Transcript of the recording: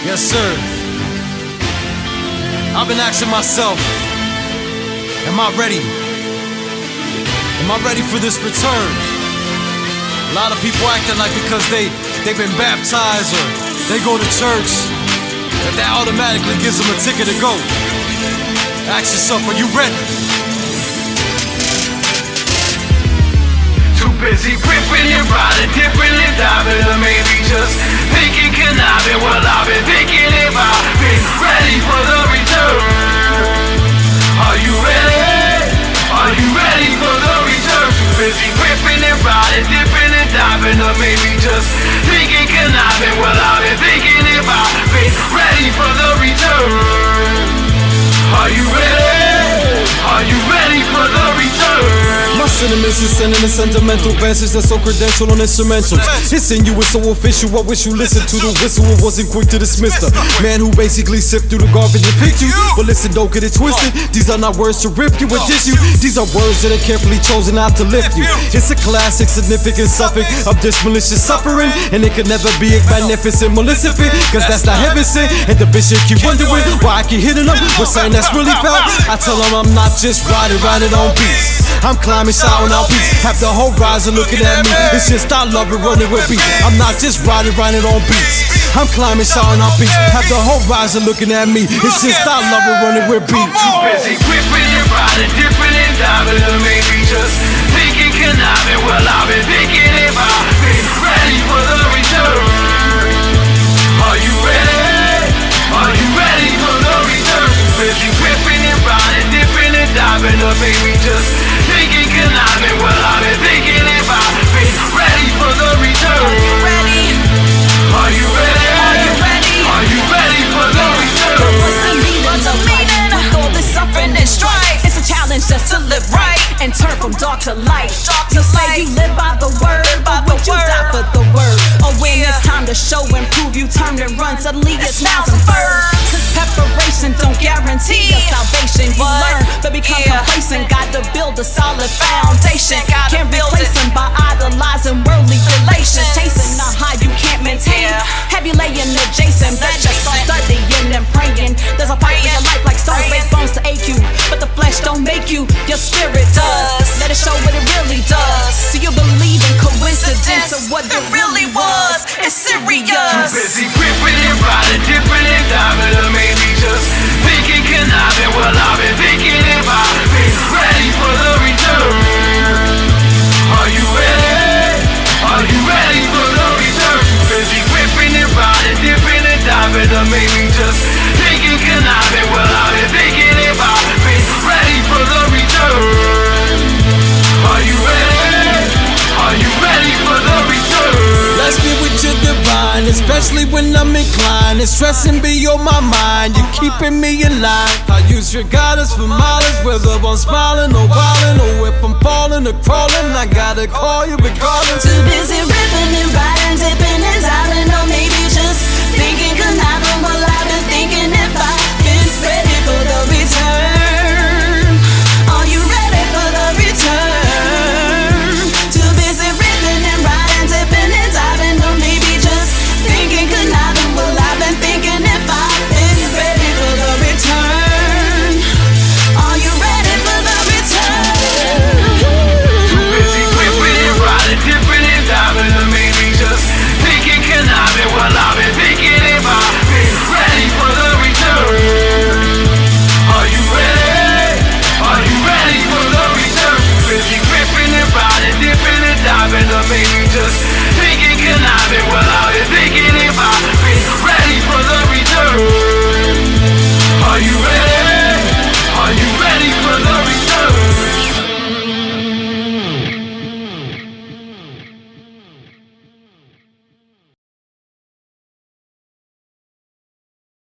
Yes, sir. I've been asking myself, am I ready? Am I ready for this return? A lot of people acting like because they've been baptized or they go to church, that automatically gives them a ticket to go. Ask yourself, are you ready? Too busy ripping and riding, dipping and diving, or maybe just thinking conniving. Well, I've been thinking if I've been ready for the return. Are you ready? Are you ready for the return? Too busy ripping and riding, dipping and diving, or maybe just thinking conniving. Well, I've been thinking if I've been ready for the return. Are you ready? Are you ready for the return? My sentiments is sending a sentimental message that's so credential on instrumentals. It's in you, it's so official. I wish you listened to the whistle and wasn't quick to dismiss the man who basically sift through the garbage and picked you. But listen, don't get it twisted. These are not words to rip you or diss you. These are words that are carefully chosen out to lift you. It's a classic, significant suffix of this malicious suffering, and it could never be a magnificent maleficent, cause that's not heaven sent. And the bishop keep wondering why I keep hitting them with something that's really felt. I tell them I'm not just riding on beats. I'm climbing, shouting out beats. Have the whole horizon looking at me. It's just I love it running with beats. I'm not just riding on beats. I'm climbing, shouting out beats. Have the whole horizon looking at me. It's just I love it running with beats. Too busy whipping and riding, dipping and diving, or maybe just thinking conniving. Well, I've been thinking if I've been ready for the return. Are you ready? Are you ready for the return? Too busy whipping and riding, dipping and diving, or maybe just thinking conniving. Well, I've been thinking if I've been ready for the return. Are you ready? Are you ready? Are you ready? Are you ready for the return? What's the meaning of life? With all this suffering and strife, it's a challenge just to live right and turn from dark to light. You say you live by the word, but would you die for the word? Or when it's time to show and prove, you turn and run, suddenly it's now confirmed. Cause preparation don't guarantee your salvation. You learn, but become complacent. Got to build a solid foundation. Can't replace them by idolizing worldly relations. Chasing a high you can't maintain. Heavy laying adjacent. Better start studying and praying. There's a fight in your life like stone, make bones to ache you. But the flesh don't make you, your spirit does. Let it show what it really does. Do you believe in coincidence or what it really was? It's serious. Too busy whipping and riding, dipping and diving, or maybe just thinking conniving. Well, I've been thinking if I've been ready for the return. Are you ready? Are you ready for the return? Too busy whipping and riding, dipping and diving, or maybe just thinking conniving. Well, I've been thinking if I've been ready for the return. Are you ready? Are you ready for the return? Let's get with your divine, especially when I'm inclined. It's stressing be on my mind, you're keeping me in line. I use your guidance for mileage, whether I'm smiling or wildin', or if I'm falling or crawling, I gotta call you regardless. Too busy ripping and riding.